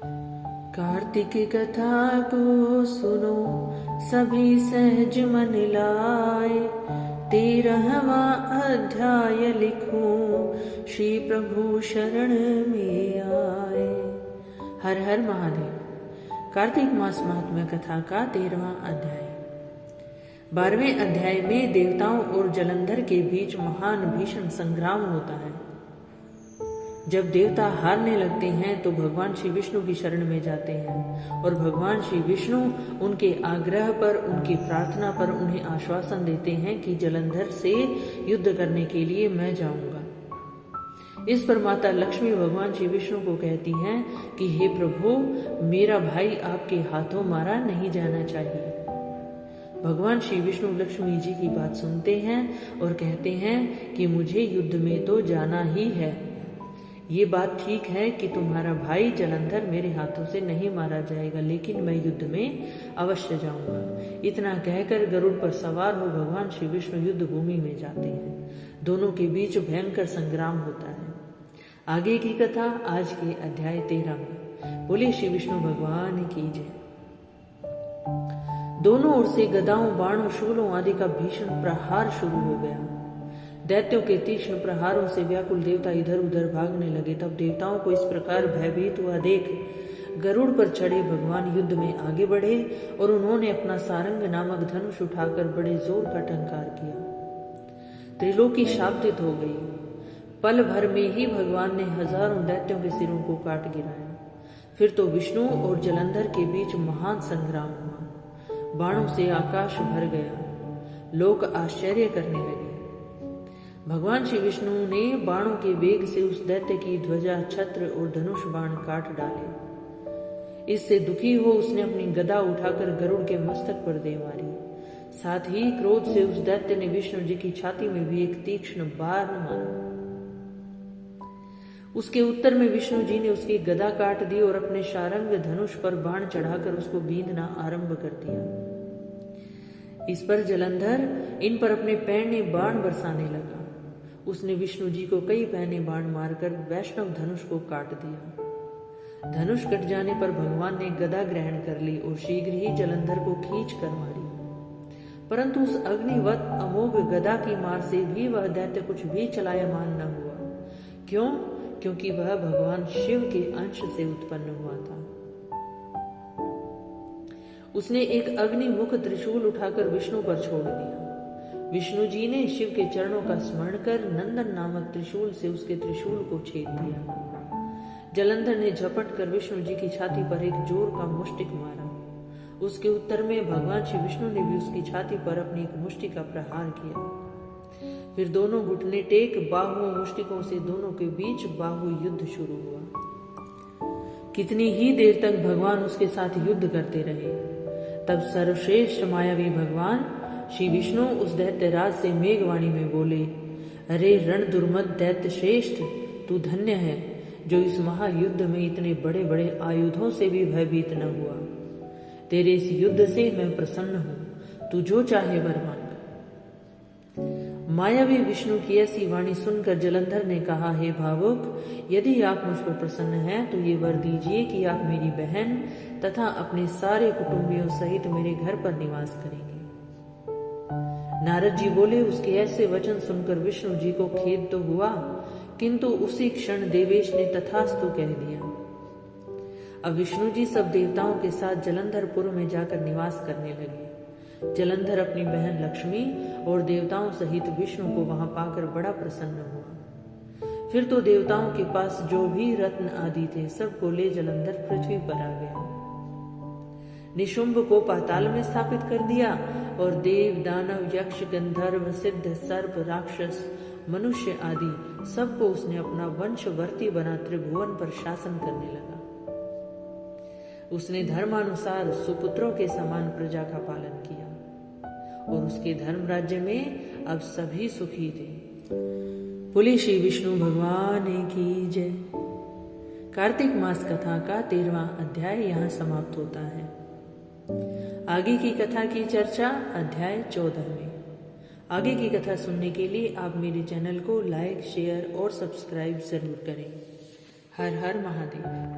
कार्तिक कथा को सुनो सभी सहज मन लाए। 13वां अध्याय लिखूं श्री प्रभु शरण में आए। हर हर महादेव। कार्तिक मास महात्म्य कथा का 13वां अध्याय। 12वें अध्याय में देवताओं और जलंधर के बीच महान भीषण संग्राम होता है। जब देवता हारने लगते हैं तो भगवान श्री विष्णु की शरण में जाते हैं और भगवान श्री विष्णु उनके आग्रह पर, उनकी प्रार्थना पर उन्हें आश्वासन देते हैं कि जलंधर से युद्ध करने के लिए मैं जाऊंगा। इस पर माता लक्ष्मी भगवान श्री विष्णु को कहती हैं कि हे प्रभु, मेरा भाई आपके हाथों मारा नहीं जाना चाहिए। भगवान श्री विष्णु लक्ष्मी जी की बात सुनते हैं और कहते हैं कि मुझे युद्ध में तो जाना ही है। ये बात ठीक है कि तुम्हारा भाई जलंधर मेरे हाथों से नहीं मारा जाएगा, लेकिन मैं युद्ध में अवश्य जाऊंगा। इतना कहकर गरुड़ पर सवार हो भगवान श्री विष्णु युद्ध भूमि में जाते हैं। दोनों के बीच भयंकर संग्राम होता है। आगे की कथा आज के अध्याय 13 में। बोले श्री विष्णु भगवान की जय। दोनों ओर से गदाओं, बाणों, शूलों आदि का भीषण प्रहार शुरू हो गया। दैत्यों के तीक्ष्ण प्रहारों से व्याकुल देवता इधर उधर भागने लगे। तब देवताओं को इस प्रकार भयभीत हुआ देख गरुड़ पर चढ़े भगवान युद्ध में आगे बढ़े और उन्होंने अपना सारंग नामक धनुष उठाकर बड़े जोर का टंकार किया। त्रिलोकी शाब्दित हो गई। पल भर में ही भगवान ने हजारों दैत्यों के सिरों को काट गिराया। फिर तो विष्णु और जलंधर के बीच महान संग्राम हुआ। बाणों से आकाश भर गया। लोग आश्चर्य करने लगे। भगवान श्री विष्णु ने बाणों के वेग से उस दैत्य की ध्वजा, छत्र और धनुष बाण काट डाले। इससे दुखी हो उसने अपनी गदा उठाकर गरुड़ के मस्तक पर दे मारी। साथ ही क्रोध से उस दैत्य ने विष्णु जी की छाती में भी एक तीक्ष्ण बाण मारा। उसके उत्तर में विष्णु जी ने उसकी गदा काट दी और अपने शारंग धनुष पर बाण चढ़ाकर उसको बींधना आरंभ कर दिया। इस पर जलंधर इन पर अपने पैने बाण बरसाने लगा। उसने विष्णु जी को कई पैने बाण मारकर वैष्णव धनुष को काट दिया। धनुष कट जाने पर भगवान ने गदा ग्रहण कर ली और शीघ्र ही जलंधर को खींच कर मारी। परंतु उस अग्निवत अमोघ गदा की मार से भी वह दैत्य कुछ भी चलायमान न हुआ। क्यों? क्योंकि वह भगवान शिव के अंश से उत्पन्न हुआ था। उसने एक अग्निमुख त्रिशूल उठाकर विष्णु पर छोड़ दिया। विष्णु जी ने शिव के चरणों का स्मरण कर नंदन नामक त्रिशूल से उसके त्रिशूल को छेद दिया। जलंधर ने झपट कर विष्णु जी की छाती पर एक जोर का मुष्टिक मारा। उसके उत्तर में भगवान श्री विष्णु ने भी उसकी छाती पर अपनी एक मुष्टि का प्रहार किया। फिर दोनों घुटने टेक बाहुओं मुष्टिकों से दोनों के बीच बाहु युद्ध शुरू हुआ। कितनी ही देर तक भगवान उसके साथ युद्ध करते रहे। तब सर्वश्रेष्ठ मायावी भगवान श्री विष्णु उस दैत्य राज से मेघवाणी में बोले, अरे रण दुर्मद दैत्य श्रेष्ठ, तू धन्य है जो इस महायुद्ध में इतने बड़े बड़े आयुधों से भी भयभीत न हुआ। तेरे इस युद्ध से मैं प्रसन्न हूं। तू जो चाहे वर मांग। मायावी विष्णु की ऐसी वाणी सुनकर जलंधर ने कहा, हे भावुक, यदि आप मुझ पर प्रसन्न हैं तो ये वर दीजिए कि आप मेरी बहन तथा अपने सारे कुटुंबियों सहित मेरे घर पर निवास करेंगे। नारद जी बोले, उसके ऐसे वचन सुनकर विष्णु जी को खेद तो हुआ, किंतु उसी क्षण देवेश ने तथास्तु कह दिया। अब विष्णु जी सब देवताओं के साथ जलंधरपुर में जाकर निवास करने लगे। जलंधर अपनी बहन लक्ष्मी और देवताओं सहित विष्णु को वहां पाकर बड़ा प्रसन्न हुआ। फिर तो देवताओं के पास जो भी रत्न आदि थे सबको ले जलंधर पृथ्वी पर आ गया। निशुंभ को पाताल में स्थापित कर दिया और देव, दानव, यक्ष, गंधर्व, सिद्ध, सर्प, राक्षस, मनुष्य आदि सबको उसने अपना वंशवर्ती बना त्रिभुवन पर शासन करने लगा। उसने धर्मानुसार सुपुत्रों के समान प्रजा का पालन किया और उसके धर्म राज्य में अब सभी सुखी थे। बोले श्री विष्णु भगवान की जय। कार्तिक मास कथा का 13वां अध्याय यहाँ समाप्त होता है। आगे की कथा की चर्चा अध्याय 14 में। आगे की कथा सुनने के लिए आप मेरे चैनल को लाइक, शेयर और सब्सक्राइब जरूर करें। हर हर महादेव।